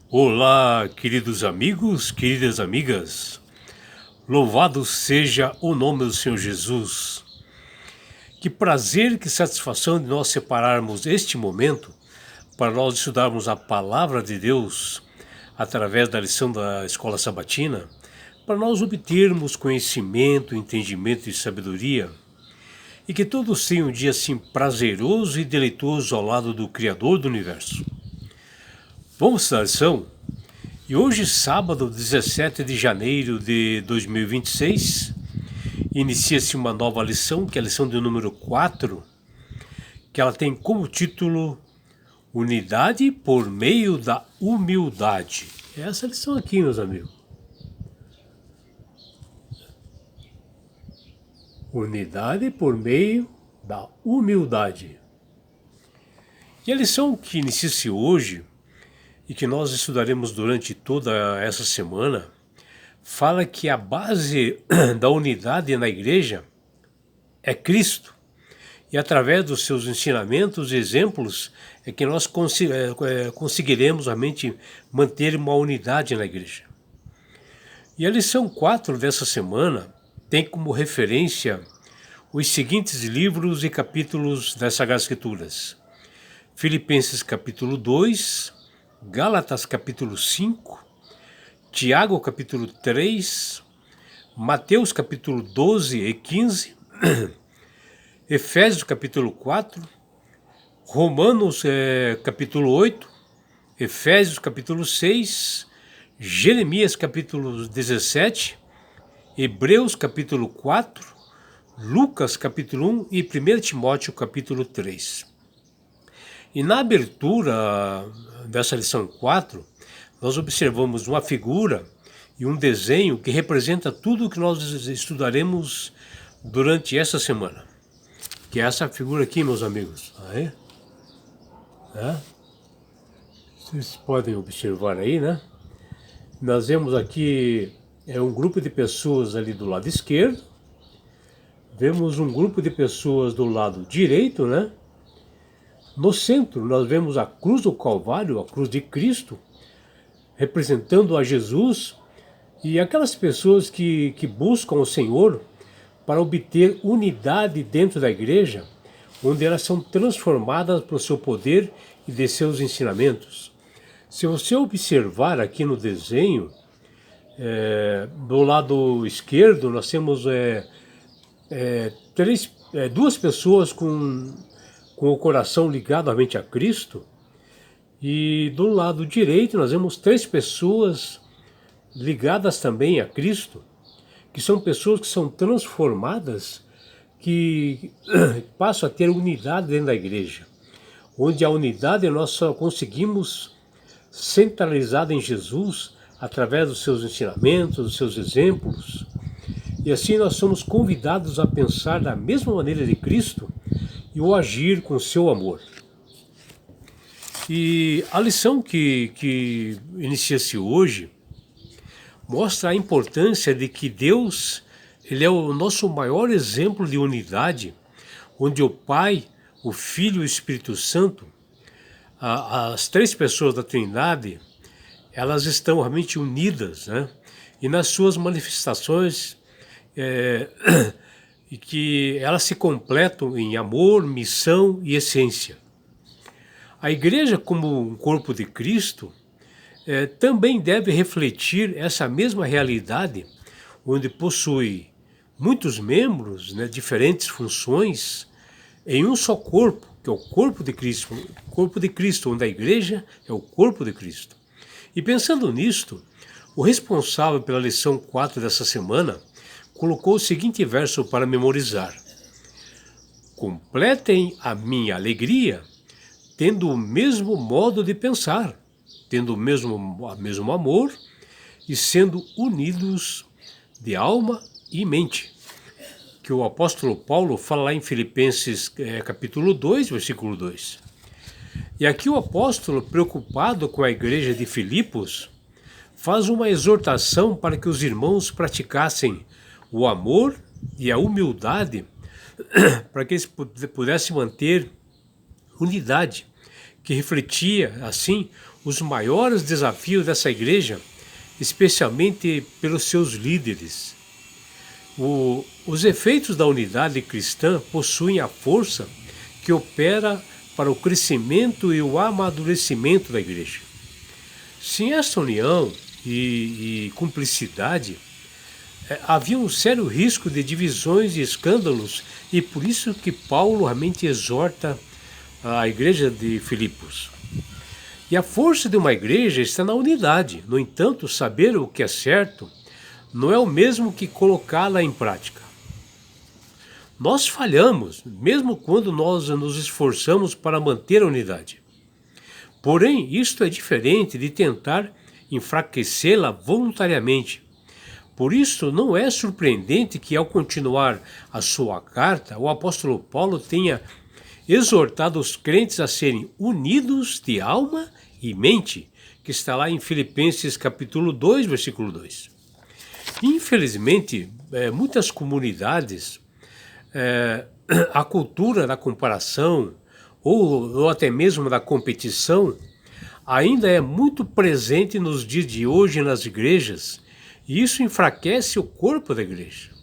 Olá, queridos amigos, queridas amigas. Louvado seja o nome do Senhor Jesus. Que prazer, que satisfação de nós separarmos este momento para nós estudarmos a palavra de Deus através da lição da escola sabatina, para nós obtermos conhecimento, entendimento e sabedoria, e que todos tenham um dia assim prazeroso e deleitoso ao lado do Criador do Universo. Vamos estudar a lição? E hoje, sábado, 17 de janeiro de 2026, inicia-se uma nova lição, que é a lição de número 4, que ela tem como título Unidade por meio da humildade. É essa lição aqui, meus amigos. Unidade por meio da humildade. E a lição que inicia-se hoje e que nós estudaremos durante toda essa semana, fala que a base da unidade na igreja é Cristo. E através dos seus ensinamentos e exemplos é que nós conseguiremos realmente manter uma unidade na igreja. E a lição 4 dessa semana tem como referência os seguintes livros e capítulos das Sagradas Escrituras: Filipenses capítulo 2, Gálatas capítulo 5, Tiago capítulo 3, Mateus capítulo 12 e 15, Efésios capítulo 4, Romanos capítulo 8, Efésios capítulo 6, Jeremias capítulo 17, Hebreus capítulo 4, Lucas capítulo 1 e 1 Timóteo capítulo 3. E na abertura dessa lição 4, nós observamos uma figura e um desenho que representa tudo o que nós estudaremos durante essa semana. Que é essa figura aqui, meus amigos. Aí. Vocês podem observar aí, né? Nós vemos aqui um grupo de pessoas ali do lado esquerdo. Vemos um grupo de pessoas do lado direito, né? No centro, nós vemos a cruz do Calvário, a cruz de Cristo, representando a Jesus e aquelas pessoas que buscam o Senhor para obter unidade dentro da igreja, onde elas são transformadas pelo seu poder e de seus ensinamentos. Se você observar aqui no desenho, do lado esquerdo, nós temos duas pessoas com o coração ligado realmente a Cristo, e do lado direito nós vemos 3 pessoas ligadas também a Cristo, que são pessoas que são transformadas, que passam a ter unidade dentro da igreja, onde a unidade nós só conseguimos centralizada em Jesus, através dos seus ensinamentos, dos seus exemplos, e assim nós somos convidados a pensar da mesma maneira de Cristo, e o agir com seu amor. E a lição que inicia-se hoje mostra a importância de que Deus, Ele é o nosso maior exemplo de unidade, onde o Pai, o Filho e o Espírito Santo, as 3 pessoas da Trindade, elas estão realmente unidas, né? E nas suas manifestações e que elas se completam em amor, missão e essência. A igreja, como um corpo de Cristo, também deve refletir essa mesma realidade, onde possui muitos membros, né, diferentes funções, em um só corpo, que é o corpo de Cristo, onde a igreja é o corpo de Cristo. E pensando nisto, o responsável pela lição 4 dessa semana colocou o seguinte verso para memorizar: completem a minha alegria, tendo o mesmo modo de pensar, tendo o mesmo amor e sendo unidos de alma e mente. Que o apóstolo Paulo fala lá em Filipenses capítulo 2, versículo 2. E aqui o apóstolo, preocupado com a igreja de Filipos, faz uma exortação para que os irmãos praticassem o amor e a humildade, para que eles pudessem manter unidade, que refletia, assim, os maiores desafios dessa igreja, especialmente pelos seus líderes. Os efeitos da unidade cristã possuem a força que opera para o crescimento e o amadurecimento da igreja. Sem esta união e cumplicidade, havia um sério risco de divisões e escândalos, e por isso que Paulo realmente exorta a igreja de Filipos. E a força de uma igreja está na unidade. No entanto, saber o que é certo não é o mesmo que colocá-la em prática. Nós falhamos, mesmo quando nós nos esforçamos para manter a unidade. Porém, isto é diferente de tentar enfraquecê-la voluntariamente. Por isso, não é surpreendente que, ao continuar a sua carta, o apóstolo Paulo tenha exortado os crentes a serem unidos de alma e mente, que está lá em Filipenses capítulo 2, versículo 2. Infelizmente, muitas comunidades, a cultura da comparação ou até mesmo da competição ainda é muito presente nos dias de hoje nas igrejas, e isso enfraquece o corpo da igreja.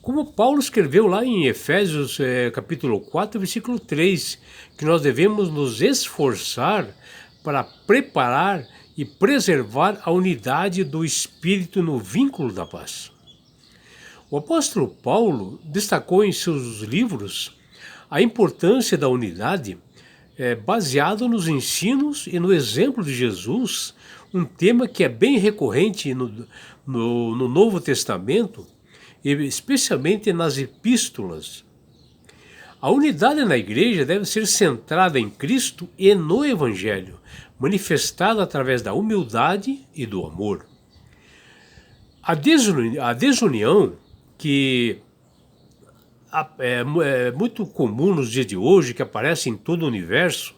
Como Paulo escreveu lá em Efésios capítulo 4, versículo 3, que nós devemos nos esforçar para preparar e preservar a unidade do Espírito no vínculo da paz. O apóstolo Paulo destacou em seus livros a importância da unidade, baseado nos ensinos e no exemplo de Jesus, um tema que é bem recorrente no Novo Testamento, especialmente nas epístolas. A unidade na igreja deve ser centrada em Cristo e no Evangelho, manifestada através da humildade e do amor. A desunião, que é muito comum nos dias de hoje, que aparece em todo o universo,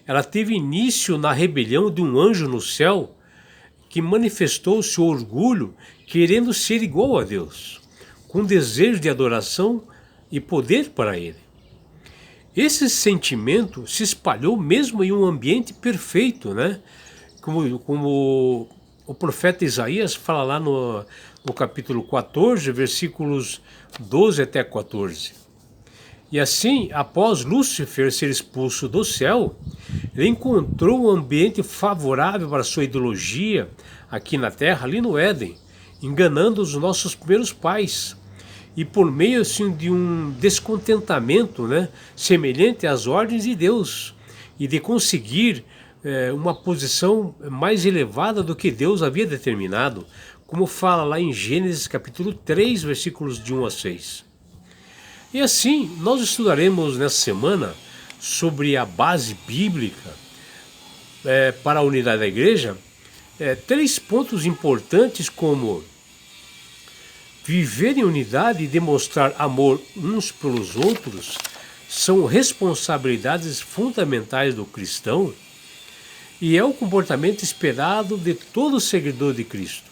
ela teve início na rebelião de um anjo no céu que manifestou seu orgulho querendo ser igual a Deus, com desejo de adoração e poder para ele. Esse sentimento se espalhou mesmo em um ambiente perfeito, né? Como o profeta Isaías fala lá no capítulo 14, versículos 12 até 14. E assim, após Lúcifer ser expulso do céu, ele encontrou um ambiente favorável para sua ideologia aqui na terra, ali no Éden, enganando os nossos primeiros pais. E por meio assim, de um descontentamento, né, semelhante às ordens de Deus, e de conseguir uma posição mais elevada do que Deus havia determinado, como fala lá em Gênesis capítulo 3, versículos de 1 a 6. E assim, nós estudaremos nessa semana sobre a base bíblica para a unidade da igreja, 3 pontos importantes como viver em unidade e demonstrar amor uns pelos outros são responsabilidades fundamentais do cristão e é o comportamento esperado de todo seguidor de Cristo.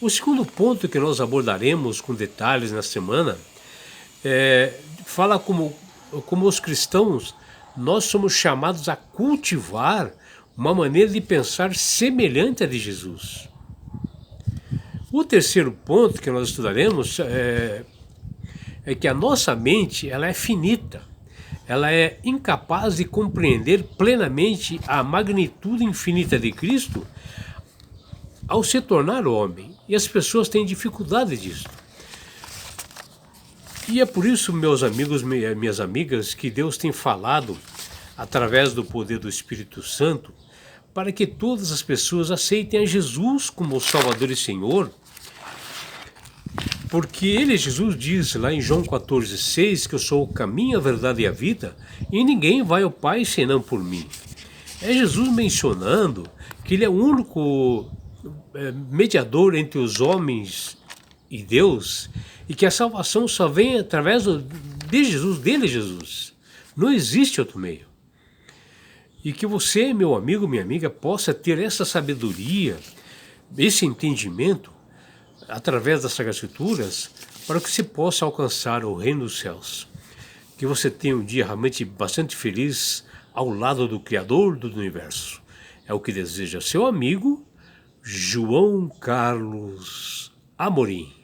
O segundo ponto que nós abordaremos com detalhes na semana fala como os cristãos nós somos chamados a cultivar uma maneira de pensar semelhante à de Jesus. O terceiro ponto que nós estudaremos é que a nossa mente ela é finita, ela é incapaz de compreender plenamente a magnitude infinita de Cristo ao se tornar homem, e as pessoas têm dificuldade disso. E é por isso, meus amigos, minhas amigas, que Deus tem falado através do poder do Espírito Santo para que todas as pessoas aceitem a Jesus como Salvador e Senhor, porque ele, Jesus, diz lá em João 14,6 que eu sou o caminho, a verdade e a vida, e ninguém vai ao Pai senão por mim. É Jesus mencionando que ele é o único mediador entre os homens e Deus, e que a salvação só vem através de Jesus, dele Jesus. Não existe outro meio. E que você, meu amigo, minha amiga, possa ter essa sabedoria, esse entendimento, através das Sagradas Escrituras, para que você possa alcançar o reino dos céus. Que você tenha um dia realmente bastante feliz ao lado do Criador do Universo. É o que deseja seu amigo João Carlos Amorim.